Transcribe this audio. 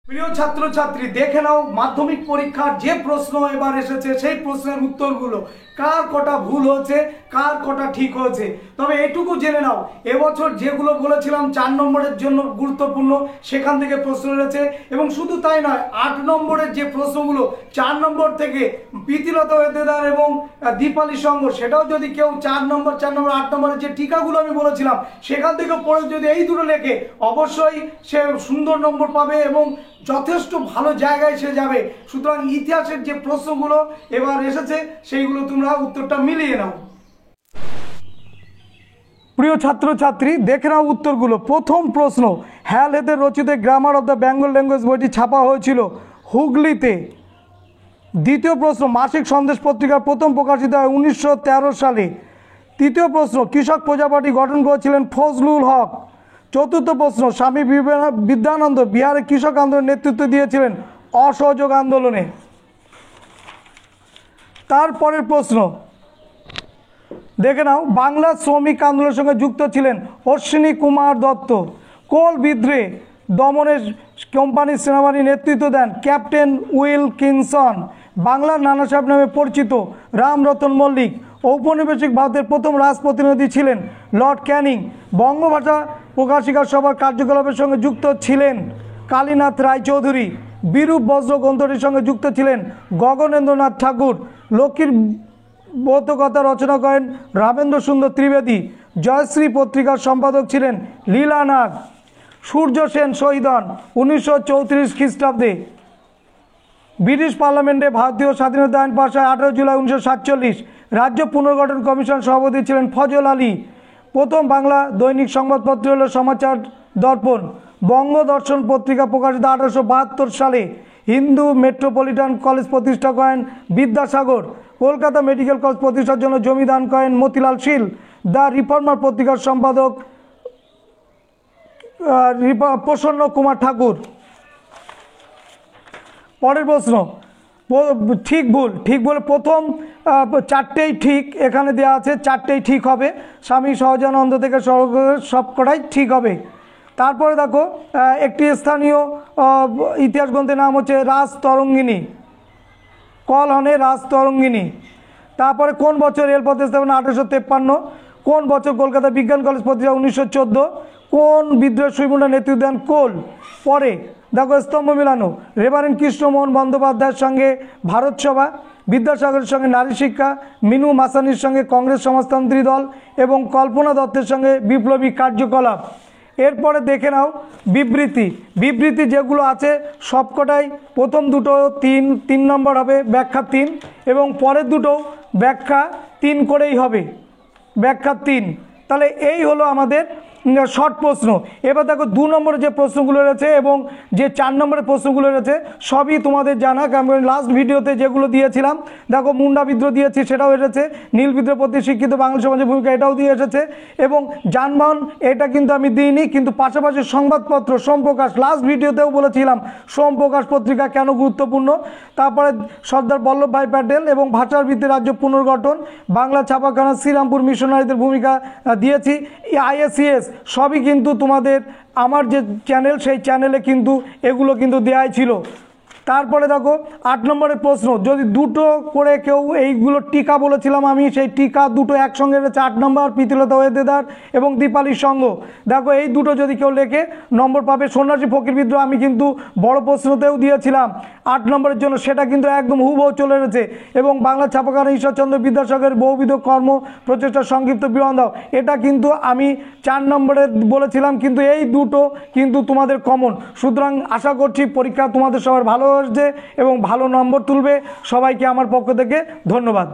প্রিয় ছাত্রছাত্রী, দেখে নাও মাধ্যমিক পরীক্ষার যে প্রশ্ন এবার এসেছে সেই প্রশ্নের উত্তরগুলো কার কটা ভুল হয়েছে, কার কটা ঠিক হয়েছে। তবে এটুকু জেনে নাও, এবছর যেগুলো বলেছিলাম 4 নম্বরের জন্য গুরুত্বপূর্ণ সেখান থেকে প্রশ্ন এসেছে। এবং শুধু তাই নয়, 8 নম্বরের যে প্রশ্নগুলো 4 নম্বর থেকে প্রীতিলতা ওয়েদেদার এবং দীপালি সঙ্গ, সেটাও যদি কেউ 4 নম্বর 8 নম্বরের যে টিকাগুলো আমি বলেছিলাম সেখান থেকে পড়ে যদি এই দুটো লেখে, অবশ্যই সে সুন্দর নম্বর পাবে এবং যথেষ্ট ভালো জায়গায় সে যাবে। সুতরাং ইতিহাসের যে প্রশ্নগুলো এবার এসেছে সেইগুলো তোমরা উত্তরটা মিলিয়ে নাও। প্রিয় ছাত্রছাত্রী, দেখে নাও উত্তরগুলো। প্রথম প্রশ্ন, হ্যাল হেদের রচিত grammar of the Bengal language বইটি ছাপা হয়েছিল হুগলিতে। দ্বিতীয় প্রশ্ন, মাসিক সন্দেশ পত্রিকার প্রথম প্রকাশিত হয় 1913 সালে। তৃতীয় প্রশ্ন, কৃষক প্রজা পার্টি গঠন করেছিলেন ফজলুল হক। চতুর্থ প্রশ্ন, স্বামী বিদ্যানন্দ বিহারে কৃষক আন্দোলনের নেতৃত্ব দিয়েছিলেন অসহযোগ আন্দোলনে। তারপরের প্রশ্ন দেখে নাও, বাংলা শ্রমিক আন্দোলনের সঙ্গে যুক্ত ছিলেন অশ্বিনী কুমার দত্ত। কোল বিদ্রোহে দমনের কোম্পানির সেনাবাহিনীর নেতৃত্ব দেন ক্যাপ্টেন উইলকিনসন। বাংলার নানা সাহেব নামে পরিচিত রামরতন মল্লিক। ঔপনিবেশিক ভারতের প্রথম রাজপ্রতিনিধি ছিলেন লর্ড ক্যানিং। বঙ্গভাষা প্রকাশিকা সভার কার্যকলাপের সঙ্গে যুক্ত ছিলেন কালীনাথ রায়চৌধুরী। বিরূপ বজ্র গ্রন্থটির সঙ্গে যুক্ত ছিলেন গগনেন্দ্রনাথ ঠাকুর। লক্ষ্মীর বোধকথা রচনা করেন রামেন্দ্র সুন্দর ত্রিবেদী। জয়শ্রী পত্রিকার সম্পাদক ছিলেন লীলা নাগ। সূর্য সেন শহীদ হন 1934 খ্রিস্টাব্দে। ব্রিটিশ পার্লামেন্টে ভারতীয় স্বাধীনতা আইন পাশ হয় 18 জুলাই 1947। রাজ্য পুনর্গঠন কমিশন সভাপতি ছিলেন ফজল আলী। প্রথম বাংলা দৈনিক সংবাদপত্র হল সমাচার দর্পণ। বঙ্গদর্শন পত্রিকা প্রকাশিত 1872 সালে। হিন্দু মেট্রোপলিটন কলেজ প্রতিষ্ঠা করেন বিদ্যাসাগর। কলকাতা মেডিকেল কলেজ প্রতিষ্ঠার জন্য জমি দান করেন মতিলাল শীল। দ্য রিফর্মার পত্রিকার সম্পাদক প্রসন্ন কুমার ঠাকুর। পরের প্রশ্ন, ঠিক ভুল। ঠিক বলে প্রথম 4টেই ঠিক এখানে দেওয়া আছে, 4টেই ঠিক হবে। স্বামী সহজানন্দ থেকে সবকটাই ঠিক হবে। তারপরে দেখো, একটি স্থানীয় ইতিহাস গ্রন্থের নাম হচ্ছে রাজতরঙ্গিনী। কলহনে রাজতরঙ্গিনী। তারপরে কোন বছর রেলপথের স্থাপনা? 1853। কোন বছর কলকাতা বিজ্ঞান কলেজ প্রতিষ্ঠা? 1914। কোন বিদ্রোহের সুইমুন্ডা নেতৃত্ব দেন? কোল। পরে দেখো, স্তম্ভ মিলানো। রেভারেন্ড কৃষ্ণমোহন বন্দ্যোপাধ্যায়ের সঙ্গে ভারত সভা, বিদ্যাসাগরের সঙ্গে নারী শিক্ষা, মিনু মাসানির সঙ্গে কংগ্রেস সমাজতন্ত্রী দল এবং কল্পনা দত্তের সঙ্গে বিপ্লবী কার্যকলাপ। এরপরে দেখে নাও বিবৃতি। বিবৃতি যেগুলো আছে সবকটাই প্রথম দুটো 3 নম্বর হবে, ব্যাখ্যা 3, এবং পরের দুটো ব্যাখ্যা 3 করেই হবে, ব্যাখ্যা 3। তাহলে এই হলো আমাদের শর্ট প্রশ্ন। এবার দেখো 2 নম্বরের যে প্রশ্নগুলো রয়েছে এবং যে 4 নম্বরের প্রশ্নগুলো রয়েছে সবই তোমাদের জানা, কারণ লাস্ট ভিডিওতে যেগুলো দিয়েছিলাম। দেখো, মুন্ডা বিদ্রোহ দিয়েছি, সেটাও এসেছে। নীল বিদ্রোহ প্রতি শিক্ষিত বাংলা সমাজের ভূমিকা, এটাও দিয়ে এসেছে। এবং যানবাহন, এটা কিন্তু আমি দিইনি, কিন্তু পাশাপাশি সংবাদপত্র সোমপ্রকাশ, লাস্ট ভিডিওতেও বলেছিলাম সোমপ্রকাশ পত্রিকা কেন গুরুত্বপূর্ণ। তারপরে সর্দার বল্লভভাই প্যাটেল এবং ভাষার ভিত্তিতে রাজ্য পুনর্গঠন, বাংলা ছাপাখানা, শ্রীরামপুর মিশনারিদের ভূমিকা দিয়েছি। IACS সবই কিন্তু তোমাদের আমার যে চ্যানেল সেই চ্যানেলে কিন্তু এগুলো কিন্তু দেওয়াই ছিল। তারপরে দেখো 8 নম্বরের প্রশ্ন, যদি দুটো করে কেউ এইগুলো টিকা বলেছিলাম আমি, সেই টিকা দুটো একসঙ্গে রয়েছে। 8 নম্বর প্রীতিলতা ওয়েদেদার এবং দীপালির সঙ্গ। দেখো, এই দুটো যদি কেউ লেখে নম্বর পাবে। সন্ন্যাসী ফকির বিদ্রোহ আমি কিন্তু বড় প্রশ্নতেও দিয়েছিলাম 8 নম্বরের জন্য, সেটা কিন্তু একদম হুবহু চলে এসেছে। এবং বাংলা ছাপাখানা ঈশ্বরচন্দ্র বিদ্যাসাগরের বহুবিধ কর্ম প্রচেষ্টার সংক্ষিপ্ত বিবরণ দাও, এটা কিন্তু আমি 4 নম্বরে বলেছিলাম, কিন্তু এই দুটো কিন্তু তোমাদের কমন। সুতরাং আশা করছি পরীক্ষা তোমাদের সবার ভালো আসবে এবং ভালো নম্বর তুলবে। সবাইকে আমার পক্ষ থেকে ধন্যবাদ।